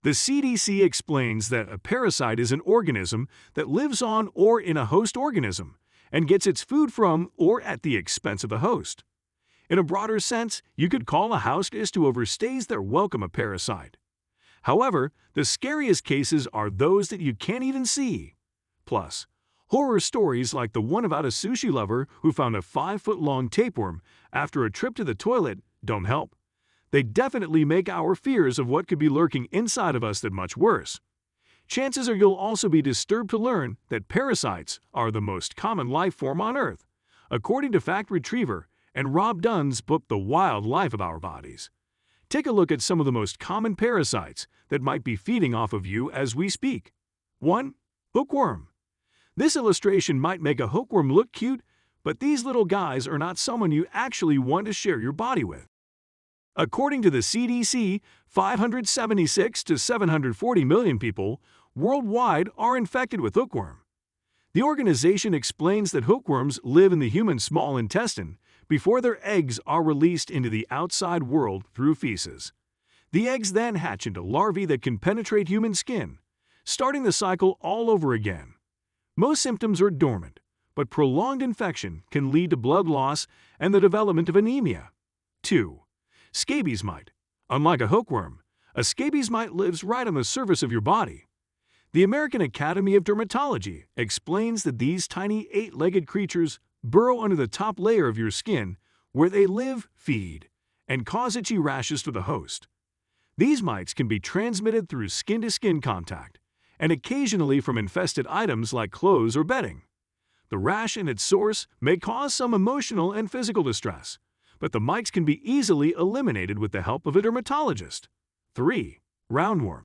The CDC explains that a parasite is an organism that lives on or in a host organism and gets its food from or at the expense of the host. In a broader sense, you could call a houseguest who overstays their welcome a parasite. However, the scariest cases are those that you can't even see. Plus, horror stories like the one about a sushi lover who found a 5-foot-long tapeworm after a trip to the toilet don't help. They definitely make our fears of what could be lurking inside of us that much worse. Chances are you'll also be disturbed to learn that parasites are the most common life form on Earth, according to Fact Retriever and Rob Dunn's book The Wild Life of Our Bodies. Take a look at some of the most common parasites that might be feeding off of you as we speak. 1. Hookworm. This illustration might make a hookworm look cute, but these little guys are not someone you actually want to share your body with. According to the CDC, 576 to 740 million people worldwide are infected with hookworm. The organization explains that hookworms live in the human small intestine before their eggs are released into the outside world through feces. The eggs then hatch into larvae that can penetrate human skin, starting the cycle all over again. Most symptoms are dormant, but prolonged infection can lead to blood loss and the development of anemia. 2. Scabies mite. Unlike a hookworm, a scabies mite lives right on the surface of your body. The American Academy of Dermatology explains that these tiny 8-legged creatures burrow under the top layer of your skin where they live, feed, and cause itchy rashes to the host. These mites can be transmitted through skin-to-skin contact and occasionally from infested items like clothes or bedding. The rash and its source may cause some emotional and physical distress, but the mites can be easily eliminated with the help of a dermatologist. 3. Roundworm.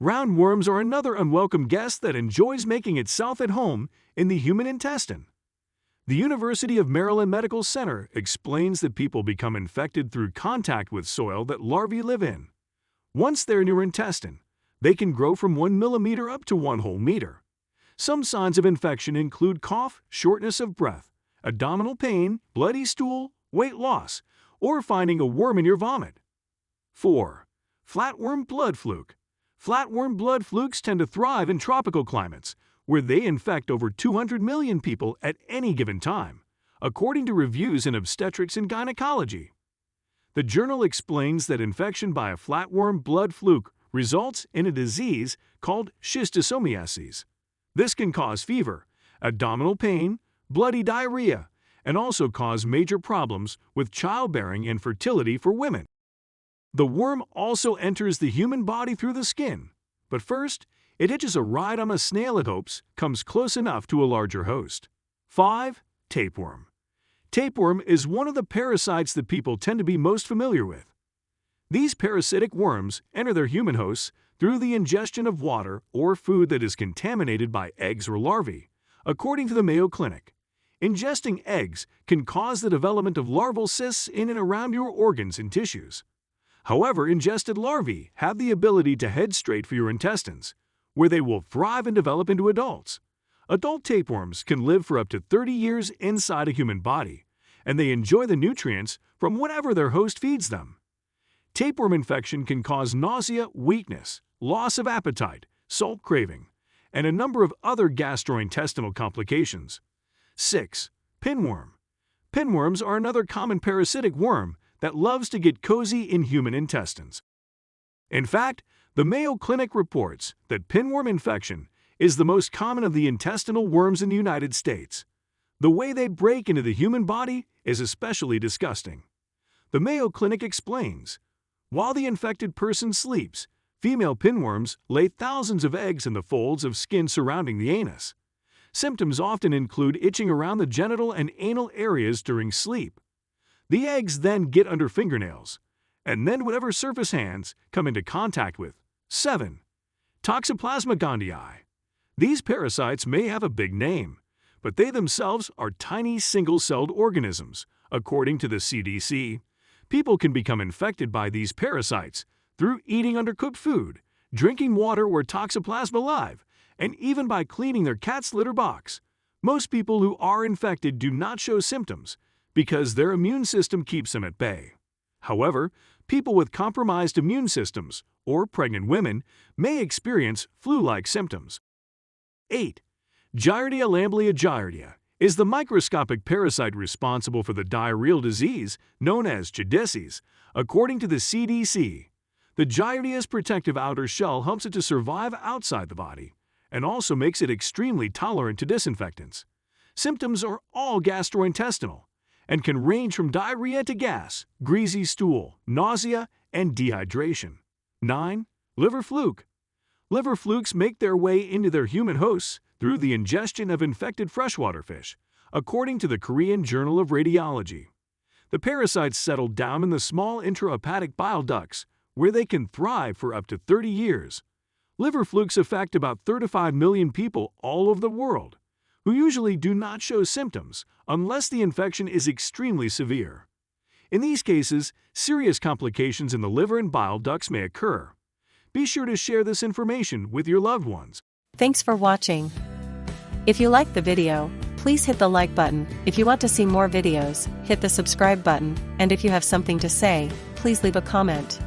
Roundworms are another unwelcome guest that enjoys making itself at home in the human intestine. The University of Maryland Medical Center explains that people become infected through contact with soil that larvae live in. Once they're in your intestine, they can grow from 1 millimeter up to 1 whole meter. Some signs of infection include cough, shortness of breath, abdominal pain, bloody stool, weight loss, or finding a worm in your vomit. 4. Flatworm blood fluke. Flatworm blood flukes tend to thrive in tropical climates, where they infect over 200 million people at any given time, according to reviews in obstetrics and gynecology. The journal explains that infection by a flatworm blood fluke results in a disease called schistosomiasis. This can cause fever, abdominal pain, bloody diarrhea, and also cause major problems with childbearing and fertility for women. The worm also enters the human body through the skin, but first, it hitches a ride on a snail it hopes comes close enough to a larger host. 5. Tapeworm. Tapeworm is one of the parasites that people tend to be most familiar with. These parasitic worms enter their human hosts through the ingestion of water or food that is contaminated by eggs or larvae, according to the Mayo Clinic. Ingesting eggs can cause the development of larval cysts in and around your organs and tissues. However, ingested larvae have the ability to head straight for your intestines, where they will thrive and develop into adults. Adult tapeworms can live for up to 30 years inside a human body, and they enjoy the nutrients from whatever their host feeds them. Tapeworm infection can cause nausea, weakness, loss of appetite, salt craving, and a number of other gastrointestinal complications. 6. Pinworm. Pinworms are another common parasitic worm that loves to get cozy in human intestines. In fact, the Mayo Clinic reports that pinworm infection is the most common of the intestinal worms in the United States. The way they break into the human body is especially disgusting. The Mayo Clinic explains, while the infected person sleeps, female pinworms lay thousands of eggs in the folds of skin surrounding the anus. Symptoms often include itching around the genital and anal areas during sleep. The eggs then get under fingernails, and then whatever surface hands come into contact with. 7. Toxoplasma gondii. These parasites may have a big name, but they themselves are tiny single-celled organisms. According to the CDC, people can become infected by these parasites through eating undercooked food, drinking water where toxoplasma live, and even by cleaning their cat's litter box. Most people who are infected do not show symptoms because their immune system keeps them at bay. However, people with compromised immune systems or pregnant women may experience flu-like symptoms. 8. Giardia lamblia giardia is the microscopic parasite responsible for the diarrheal disease known as giardiasis. According to the CDC, the giardia's protective outer shell helps it to survive outside the body and also makes it extremely tolerant to disinfectants. Symptoms are all gastrointestinal and can range from diarrhea to gas, greasy stool, nausea, and dehydration. 9. Liver fluke. Liver flukes make their way into their human hosts through the ingestion of infected freshwater fish, according to the Korean Journal of Radiology. The parasites settle down in the small intrahepatic bile ducts, where they can thrive for up to 30 years. Liver flukes affect about 35 million people all over the world, who usually do not show symptoms unless the infection is extremely severe. In these cases, serious complications in the liver and bile ducts may occur. Be sure to share this information with your loved ones. Thanks for watching. If you liked the video, please hit the like button. If you want to see more videos, hit the subscribe button, and if you have something to say, please leave a comment.